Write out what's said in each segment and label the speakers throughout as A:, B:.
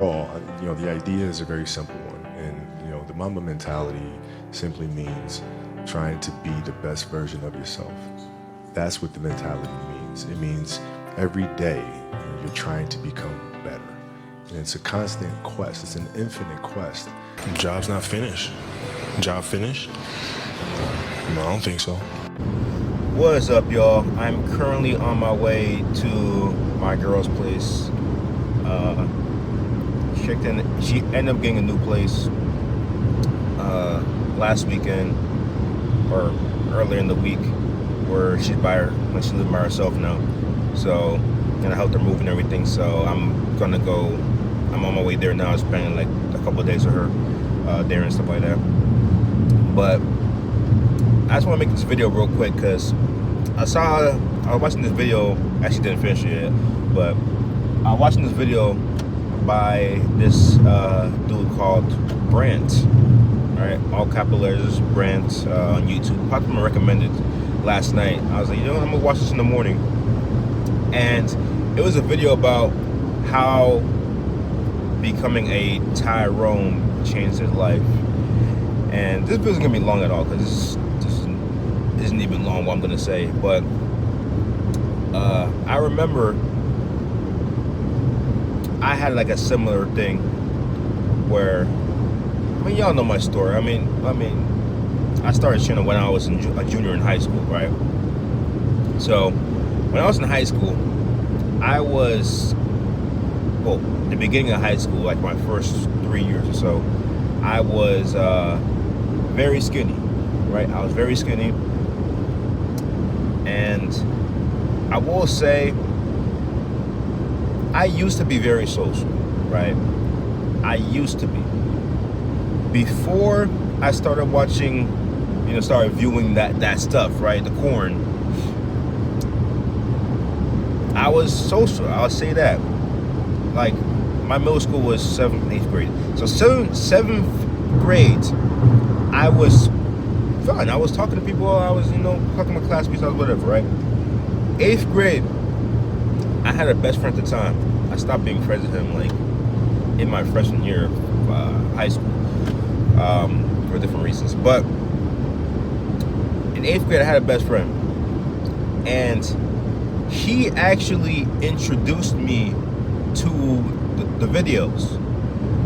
A: The idea is a very simple one, and the Mamba mentality simply means trying to be the best version of yourself. That's what the mentality means. It means every day you're trying to become better, and it's a constant quest. It's an infinite quest.
B: Job's not finished. Job finished? No, I don't think so.
C: What is up, y'all? I'm currently on my way to my girl's place. She ended up getting a new place last weekend or earlier in the week, where she lives by herself now. So I helped her move and everything. So I'm on my way there now, spending like a couple of days with her there and stuff like that. But I just want to make this video real quick because I was watching this video. Actually didn't finish it yet, but I was watching this video by this dude called Brant. All right, all capital letters, Brant, on YouTube. Popped him recommended last night. I was like, I'm gonna watch this in the morning, and it was a video about how becoming a Tyrone changed his life. And this video isn't gonna be long at all because this isn't even long what I'm gonna say. But I remember I had like a similar thing where, y'all know my story. I started channel when I was a junior in high school, right? So when I was in high school, the beginning of high school, like my first 3 years or so, I was very skinny, right? I was very skinny, and I will say I used to be very social, right? I used to be. Before I started watching, started viewing that stuff, right? The corn. I was social, I'll say that. Like, my middle school was 7th and 8th grade. So 7th grade, I was fun. I was talking to people, I was, talking to my classmates, I was whatever, right? 8th grade, I had a best friend at the time. I stopped being friends with him, like, in my freshman year of high school, for different reasons. But in 8th grade, I had a best friend, and he actually introduced me to the videos,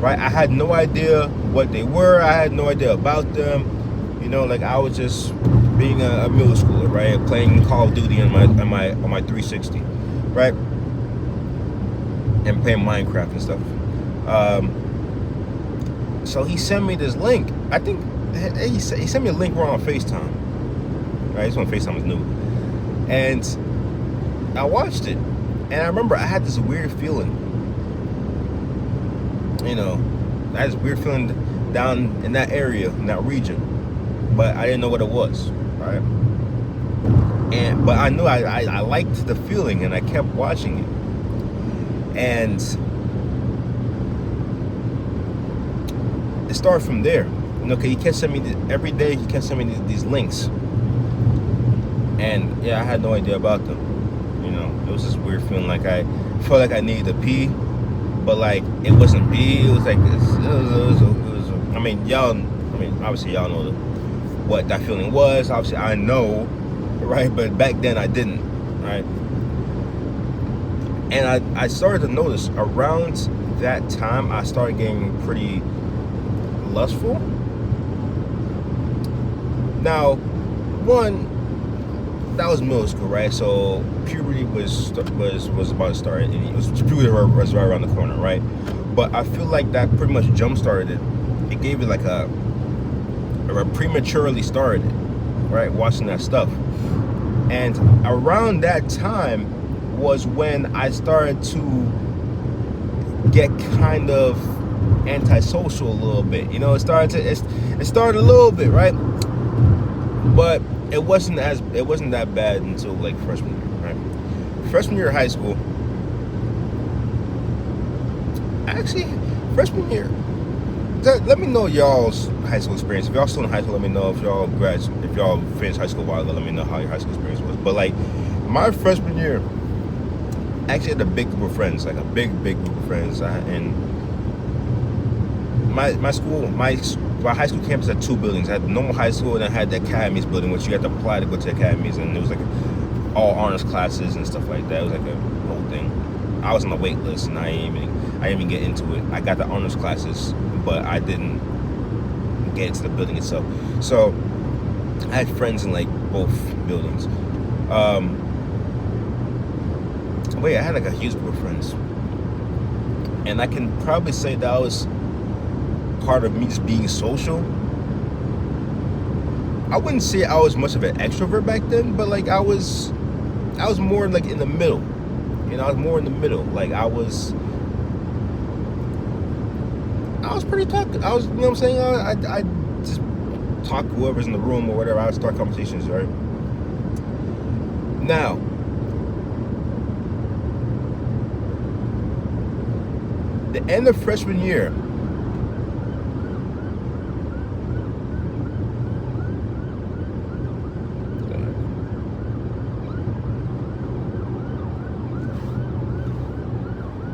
C: right? I had no idea what they were. I had no idea about them. I was just being a middle schooler, right? Playing Call of Duty on my 360, right? And playing Minecraft and stuff. So he sent me this link. I think he sent me a link. We're on FaceTime, right? He's on FaceTime with new, and I watched it, and I remember I had this weird feeling. I had this weird feeling down in that area, in that region, but I didn't know what it was, right? But I knew I liked the feeling, and I kept watching it, and it started from there. He kept sending me every day. He kept sending me these links, and I had no idea about them. It was this weird feeling, like I felt like I needed to pee, but like it wasn't pee. It was like obviously y'all know what that feeling was. Obviously I know, right? But back then I didn't, right? And I started to notice around that time I started getting pretty lustful. Now, that was middle school, right? So puberty was about to start. Puberty was right around the corner, right? But I feel like that pretty much jump started it. It gave it like a prematurely started it, right? Watching that stuff, and around that time was when I started to get kind of antisocial a little bit. It started a little bit, right? But it wasn't that bad until like freshman year, right? Freshman year of high school. Actually, freshman year. Let me know y'all's high school experience. If y'all still in high school, let me know. If y'all finished high school a while ago, let me know how your high school experience was. But like my freshman year, I actually had a big group of friends, like a big group of friends, and my school, my high school campus had 2 buildings. I had the normal high school, and I had the academies building, which you had to apply to go to the academies, and it was like all honors classes and stuff like that. It was like a whole thing. I was on the wait list, and I didn't even get into it. I got the honors classes, but I didn't get into the building itself. So I had friends in like both buildings. But yeah, I had like a huge group of friends, and I can probably say that was part of me just being social. I wouldn't say I was much of an extrovert back then, but like I was more like in the middle. You know, I was more in the middle. Like I was pretty talkative. I was, you know what I'm saying? I just talk to whoever's in the room or whatever. I would start conversations, right? Now, the end of freshman year,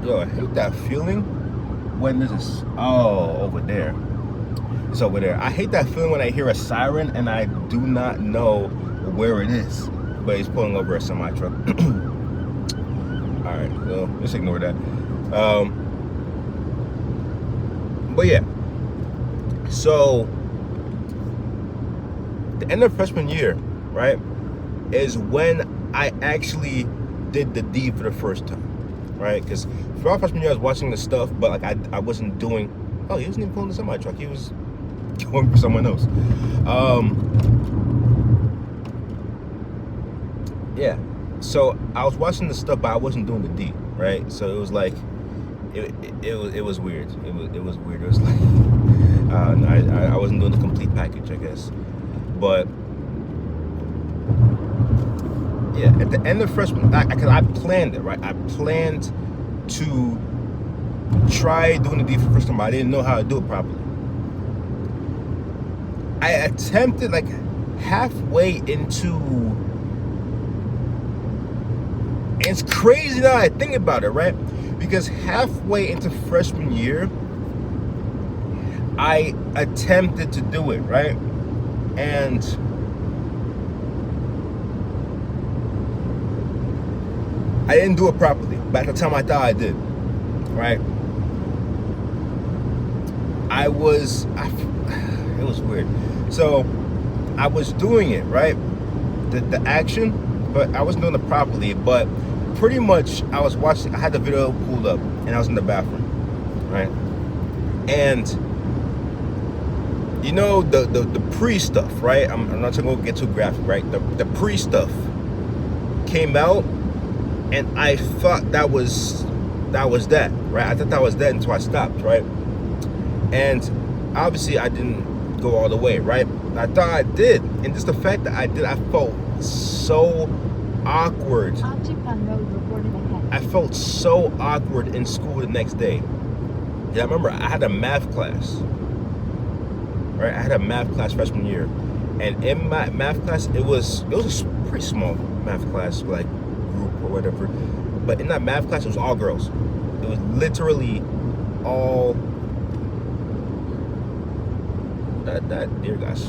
C: yo, I hate that feeling when this is, over there. It's over there. I hate that feeling when I hear a siren and I do not know where it is, but he's pulling over a semi truck. All right, so let's ignore that. But yeah, so the end of freshman year, right, is when I actually did the deed for the first time, right? Because throughout freshman year, I was watching the stuff, but like I wasn't doing. Oh, he wasn't even pulling the semi truck. He was going for someone else. Yeah. So I was watching the stuff, but I wasn't doing the deed, right? So it was like, it was weird. It was weird. It was like, I wasn't doing the complete package, I guess. But yeah, at the end of freshman, because I planned it, right? I planned to try doing the deed for the first time, but I didn't know how to do it properly. I attempted like halfway into. And it's crazy now I think about it, right? Because halfway into freshman year, I attempted to do it, right? And I didn't do it properly. But at the time I thought I did, right? It was weird. So I was doing it, right? The action, but I wasn't doing it properly. But pretty much I was watching, I had the video pulled up and I was in the bathroom, right? And you know the pre stuff, right? I'm not gonna get too graphic, right? The pre stuff came out and I thought that was that, right? I thought that was that until I stopped, right? And obviously I didn't go all the way, right? I thought I did, and just the fact that I did, I felt so awkward. I felt so awkward in school the next day. Yeah, I remember I had a math class, right? I had a math class freshman year, and in my math class, it was a pretty small math class, like group or whatever. But in that math class, it was all girls. It was literally all that dear gosh.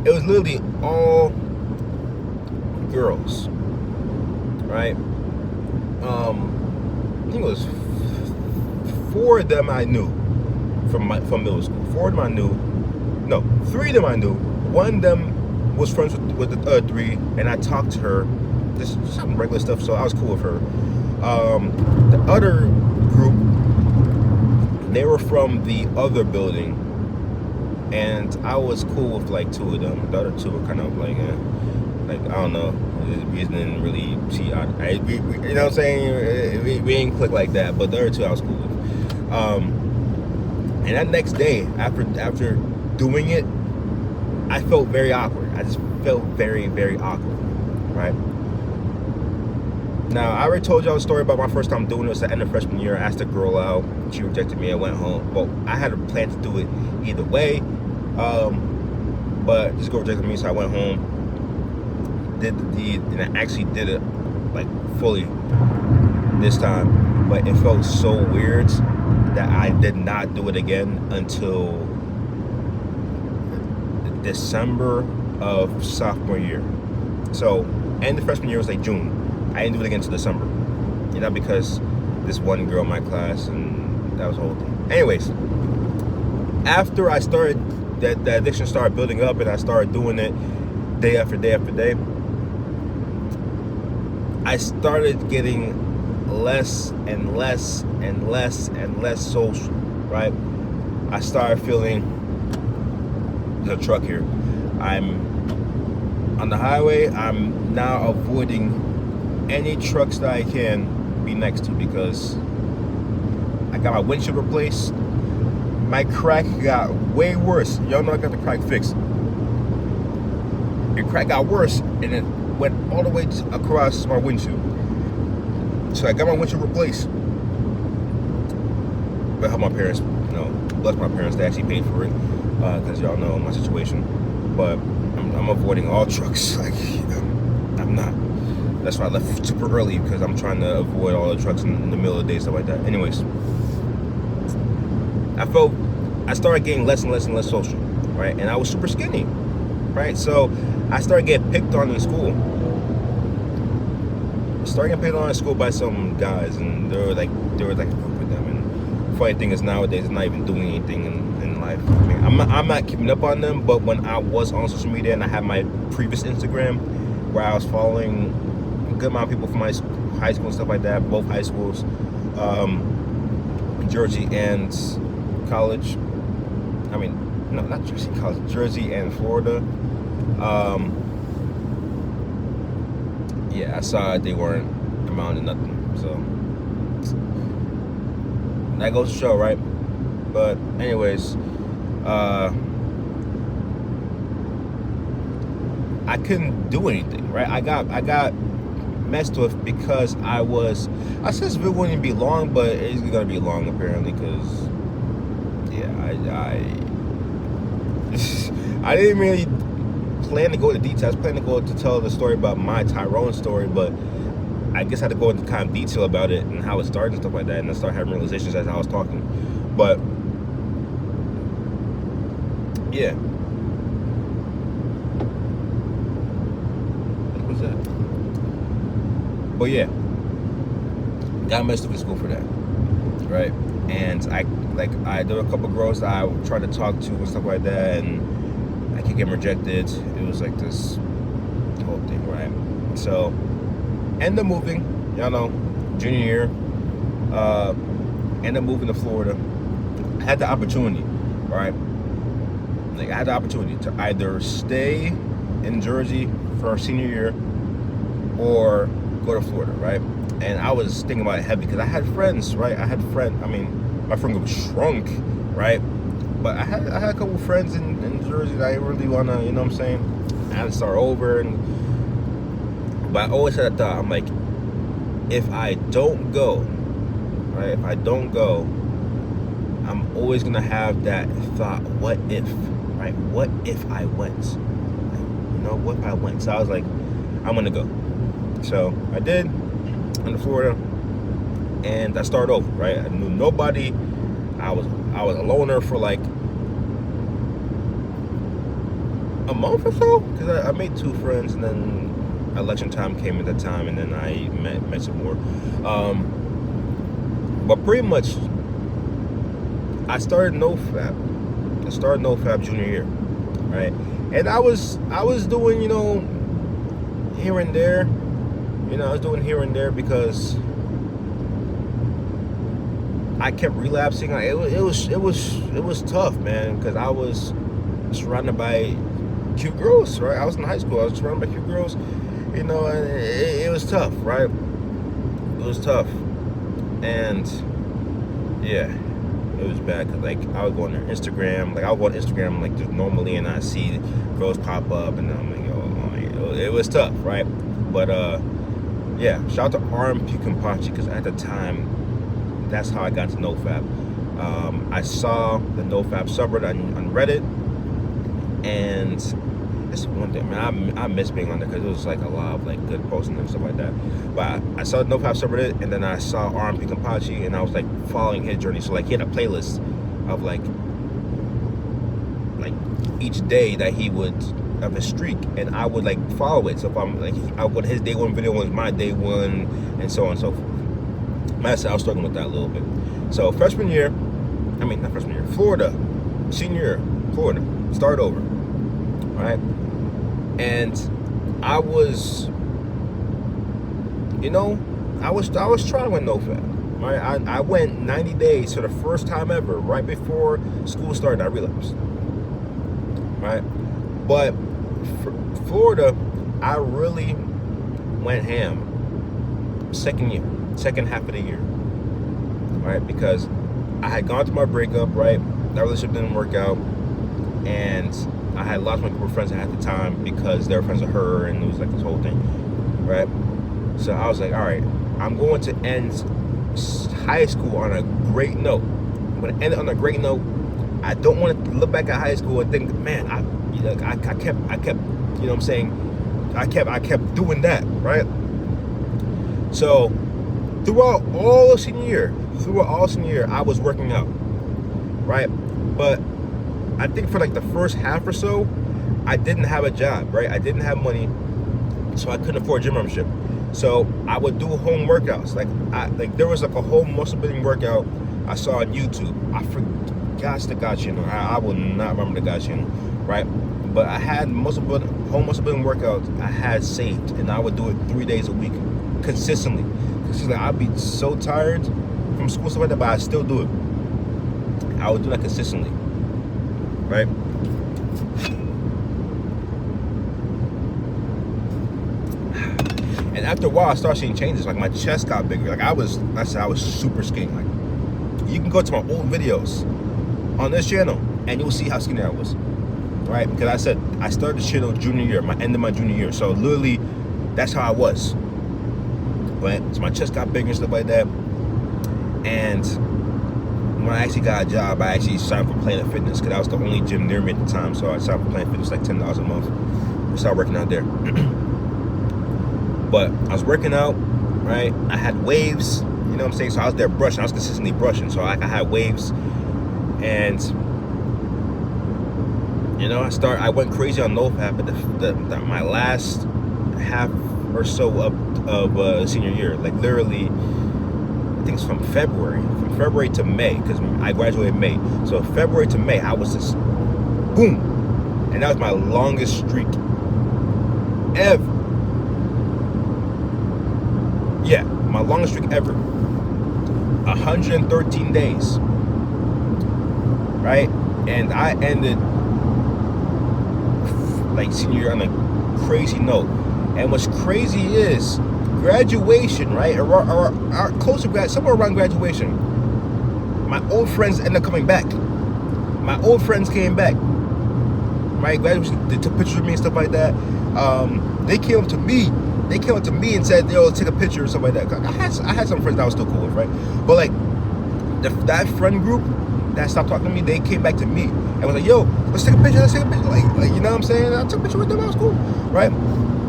C: It was literally all girls, right? I think it was 4 of them I knew from middle school. 4 of them I knew. No, 3 of them I knew. One of them was friends with the other 3, and I talked to her. Just some regular stuff, so I was cool with her. The other group, they were from the other building, and I was cool with like 2 of them. The other 2 were kind of like I don't know. We didn't really see. You know what I'm saying? We didn't click like that. But the other 2 I was cool with. And that next day, after doing it, I felt very awkward. I just felt very, very awkward, right? Now, I already told y'all a story about my first time doing this at the end of freshman year. I asked a girl out. She rejected me. I went home. Well, I had a plan to do it either way. But this girl rejected me, so I went home, did the deed, and I actually did it like fully this time. But it felt so weird that I did not do it again until December of sophomore year. So, and the freshman year was like June. I didn't do it again until December. You know, because this one girl in my class, and that was the whole thing. Anyways, after I started, that addiction started building up, and I started doing it day after day after day, I started getting less and less and less and less social, right? I started feeling, there's a truck here. I'm on the highway. I'm now avoiding any trucks that I can be next to because I got my windshield replaced. My crack got way worse. Y'all know I got the crack fixed. The crack got worse and it went all the way across my windshield. So I got my windshield replaced. But how my parents, bless my parents, they actually paid for it because y'all know my situation. But I'm avoiding all trucks. Like, I'm not. That's why I left super early because I'm trying to avoid all the trucks in the middle of the day, stuff like that. Anyways, I started getting less and less and less social, right? And I was super skinny, right? So I started getting picked on in school. By some guys, and they were like fuck with them. And funny thing is, nowadays, they're not even doing anything in life. I mean, I'm not keeping up on them, but when I was on social media and I had my previous Instagram where I was following a good amount of people from my high school and stuff like that, both high schools, Jersey and college. I mean, no, not Jersey, college, Jersey and Florida. Yeah, I saw they weren't amounting to nothing. So that goes to show, right? But anyways, I couldn't do anything, right? I got messed with because I said this video wouldn't be long, but it's gonna be long apparently because I didn't really plan to go into details. I was planning to go to tell the story about my Tyrone story, but I guess I had to go into kind of detail about it and how it started and stuff like that, and I started having realizations as I was talking. But yeah, what was that? But yeah, got messed up in school for that, right? And there were a couple girls that I tried to talk to and stuff like that, and I kept getting rejected. It was like this whole thing, right? So, end up moving, y'all know, junior year, end up moving to Florida. I had the opportunity, right? Like, I had the opportunity to either stay in Jersey for senior year or go to Florida, right? And I was thinking about it heavy because I had friends, right? I mean, my friend group shrunk, right? But I had a couple friends in Jersey that I really wanna, you know what I'm saying? I had to start over, but I always had a thought. I'm like, if I don't go, right? If I don't go, I'm always gonna have that thought. What if, right? What if I went? What if I went? So I was like, I'm gonna go. So I did. In Florida, and I started over, right? I knew nobody. I was a loner for like a month or so because I made 2 friends, and then election time came at that time, and then I met some more. But pretty much, I started NoFap. I started NoFap junior year, right? And I was doing, here and there. I was doing here and there because I kept relapsing. It was tough, man, because I was surrounded by cute girls, right? I was in high school. I was surrounded by cute girls, and it was tough, right? It was tough, and yeah, it was bad. Cause I would go on their Instagram, I'll go on Instagram just normally, and I see girls pop up, and I'm like, it was tough, right? But yeah, shout out to RMP Kampachi, because at the time, that's how I got to NoFap. I saw the NoFap subreddit on Reddit, and That's one thing, man. I miss being on there because it was like a lot of like good posting and stuff like that. But I saw NoFap subreddit, and then I saw R.M.P. Kampachi, and I was like following his journey. So like he had a playlist of like each day that he would of his streak, and I would like follow it. So if I'm like, his day one video was my day one, and so on and so forth. I was struggling with that a little bit. So not freshman year, Florida, senior year, Florida, start over, right? And I was, I was trying with NoFap, right? I went 90 days for the first time ever, right before school started. I relapsed, right? But for Florida, I really went ham second half of the year, right? Because I had gone through my breakup, right? That relationship didn't work out, and I had lost my group of friends at the time because they were friends with her, and it was like this whole thing, right? So I was like, all right, I'm going to end high school on a great note. I'm going to end it on a great note. I don't want to look back at high school and think, man, I kept, you know what I'm saying? I kept doing that, right? So throughout all senior year, I was working out, right? But I think for like the first half or so, I didn't have a job, right? I didn't have money, so I couldn't afford a gym membership. So I would do home workouts. Like there was like a whole muscle building workout I saw on YouTube. I forgot the guy channel. I will not remember the guy channel, right? But I had home muscle building workouts I had saved, and I would do it 3 days a week, consistently. I'd be so tired from school stuff like that, but I still do it. I would do that consistently, right? And after a while, I started seeing changes. Like my chest got bigger. Like I was super skinny. Like you can go to my old videos on this channel, and you'll see how skinny I was, right? Because I said I started the channel junior year, end of my junior year. So literally, that's how I was. But so my chest got bigger and stuff like that. And when I actually got a job, I actually signed for Planet Fitness because that was the only gym near me at the time. So I signed for Planet Fitness, like $10 a month. I started working out there. But I was working out, right? I had waves, you know what I'm saying? So I was there brushing. I was consistently brushing. So I had waves. And, I went crazy on NoFap at my last half or so of senior year. Like literally, I think it's from February to May, because I graduated in May. So February to May, I was just boom, and that was my longest streak ever. Yeah, my longest streak ever. 113 days, right? And I ended like senior year on a crazy note. And what's crazy is graduation, right? Or close to grad, somewhere around graduation, my old friends ended up coming back. My old friends came back, right? Graduation, they took pictures of me and stuff like that. They came up to me. They came up to me and said, "Yo, take a picture" or something like that. I had some friends that I was still cool with, right? But like that friend group that stopped talking to me, they came back to me and was like, "Yo, let's take a picture. Like you know what I'm saying? I took a picture with them. I was cool, right?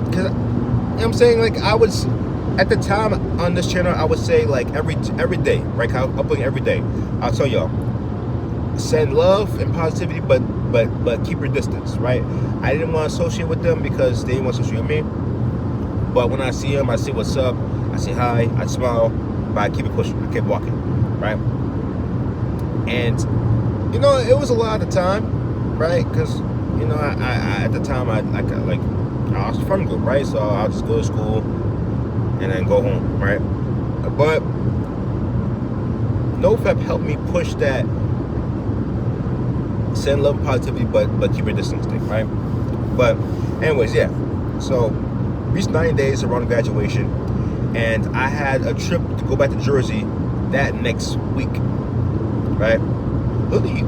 C: Because you know what I'm saying, like I was at the time on this channel, I would say like every day, right? I'm uploading every day. I'll tell y'all, send love and positivity, but keep your distance, right? I didn't want to associate with them because they didn't want to associate with me. But when I see them, I say what's up, I say hi, I smile, but I keep it pushing, I keep walking, right? And it was a lot of the time, right? Because I at the time I was a friend group, right? So I'll just go to school and then go home, right? But NoFap helped me push that send love and positivity, but keep your distance thing, right? But anyways, yeah. So reached 90 days around graduation, and I had a trip to go back to Jersey that next week, right? Literally,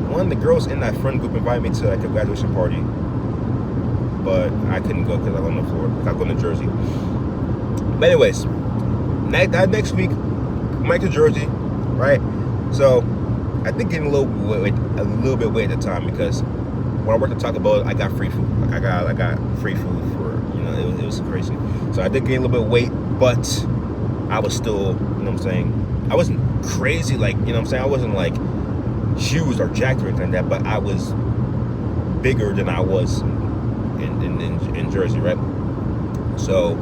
C: one of the girls in that friend group invited me to like a graduation party, but I couldn't go because I was on the floor. I go to Jersey. But anyways, that next week, I'm back to Jersey, right? So I think getting a little bit away at the time, because when I worked at Taco Bell, I got free food. Like I got free food for, you know, it was crazy. So I did gain a little bit of weight, but I was still, you know what I'm saying, I wasn't crazy, like, you know what I'm saying, I wasn't like huge or jacked or anything like that, but I was bigger than I was in Jersey, right? So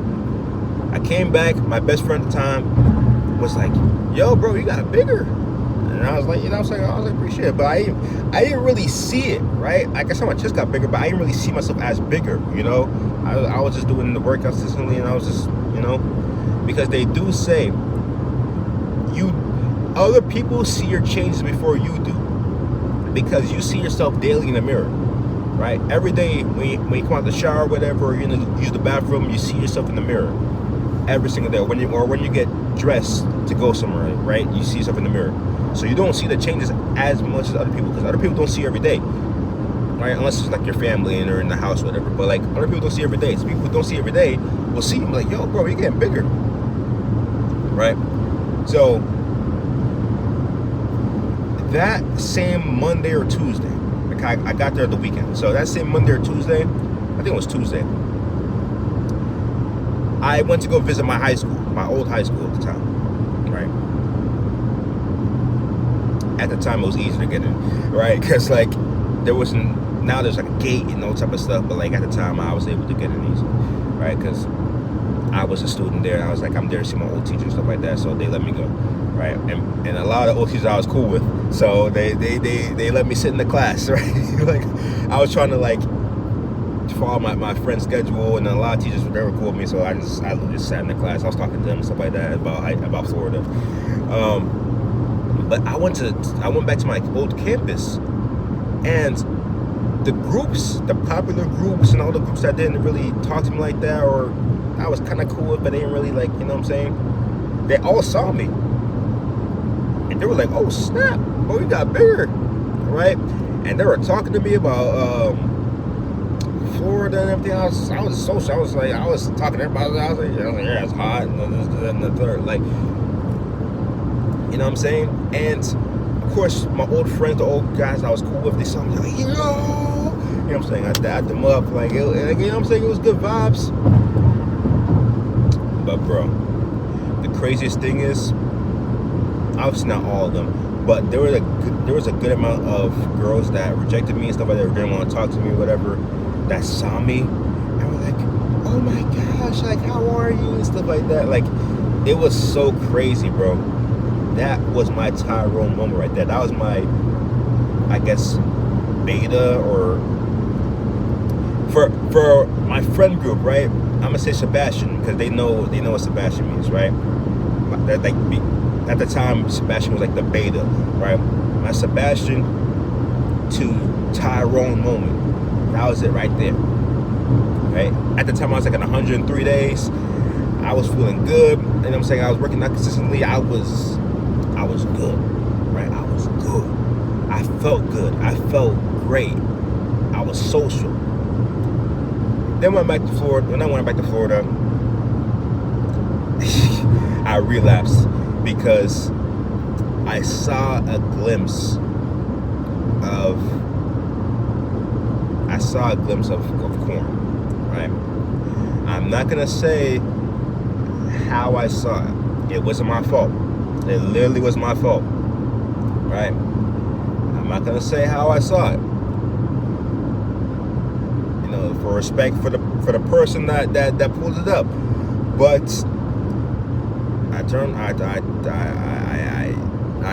C: I came back. My best friend at the time was like, yo, bro, you got bigger. And I was like, you know what I'm saying? I was like, appreciate it. But I didn't really see it, right? Like I said, my chest got bigger, but I didn't really see myself as bigger, you know? I was just doing the workouts consistently, and I was just, you know, because they do say other people see your changes before you do, because you see yourself daily in the mirror, right? Every day when you come out the shower or whatever, or you're gonna use the bathroom, you see yourself in the mirror every single day. When you get dressed to go somewhere, right? You see yourself in the mirror. So you don't see the changes as much as other people, because other people don't see you every day, right? Unless it's like your family and they're in the house or whatever. But like other people don't see you every day. So people who don't see you every day will see you and be like, yo, bro, you're getting bigger, right? So that same Monday or Tuesday, like I got there the weekend. So that same Monday or Tuesday, I think it was Tuesday, I went to go visit my high school, my old high school at the time, right? At the time, it was easy to get in, right? Because like there's like a gate and all type of stuff, but like at the time, I was able to get in easy, right? Because I was a student there, and I was like, I'm there to see my old teacher and stuff like that, so they let me go, right? And a lot of old teachers I was cool with, so they let me sit in the class, right? Like I was trying to like follow my friend's schedule, and a lot of teachers they were cool with me, so I just sat in the class. I was talking to them and stuff like that about Florida. But I went back to my old campus, and the popular groups, and all the groups that didn't really talk to me like that, or I was kind of cool with, but they didn't really like, you know what I'm saying? They all saw me, and they were like, "Oh snap! Oh, you got bigger, right?" And they were talking to me about Florida and everything. I was social. I was talking to everybody. I was like, yeah, it's hot, and this and the third, like, you know what I'm saying? And of course, my old friends, the old guys I was cool with, they saw me like, yo, you know what I'm saying? I dapped them up, like, you know what I'm saying? It was good vibes. But bro, the craziest thing is, obviously not all of them, but there was a good amount of girls that rejected me and stuff like that, or didn't want to talk to me or whatever, that saw me and were like, oh my gosh, like, how are you, and stuff like that. Like, it was so crazy, bro. That was my Tyrone moment right there. That was my, I guess, beta, or for my friend group, right? I'm gonna say Sebastian, because they know what Sebastian means, right? At the time, Sebastian was like the beta, right? My Sebastian to Tyrone moment. That was it right there, right? At the time, I was like at 103 days. I was feeling good, and I'm saying I was working out consistently. I was good, right? I was good. I felt good. I felt great. I was social. Then when I went back to Florida, I relapsed, because I saw a glimpse of corn, right? I'm not gonna say how I saw it. It wasn't my fault. It literally was my fault, right? I'm not gonna say how I saw it. You know, for respect for the person that pulled it up. But I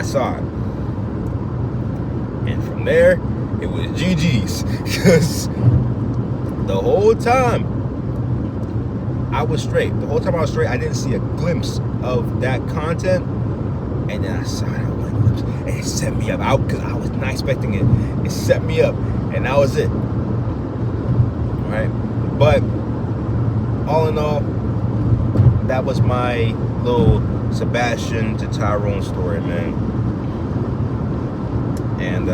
C: saw it, and from there it was GG's, because the whole time I was straight. I didn't see a glimpse of that content, and then I saw that one glimpse, and it set me up. Because I was not expecting it. It set me up, and that was it. Right? But all in all, that was my little Sebastian to Tyrone story, man. And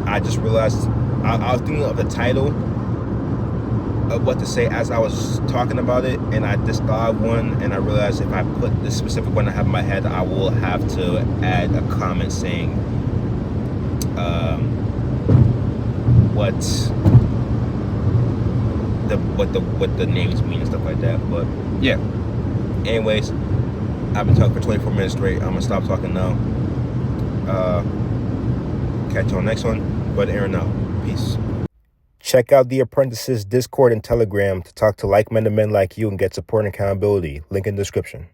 C: I just realized I was thinking of the title of what to say as I was talking about it, and I just thought of one, and I realized if I put this specific one I have in my head, I will have to add a comment saying what what the names mean and stuff like that. But yeah. Anyways, I've been talking for 24 minutes straight. I'm gonna stop talking now. Catch you on the next one. But Aaron out. Peace. Check out the Apprentices Discord and Telegram to talk to like-minded men like you and get support and accountability. Link in the description.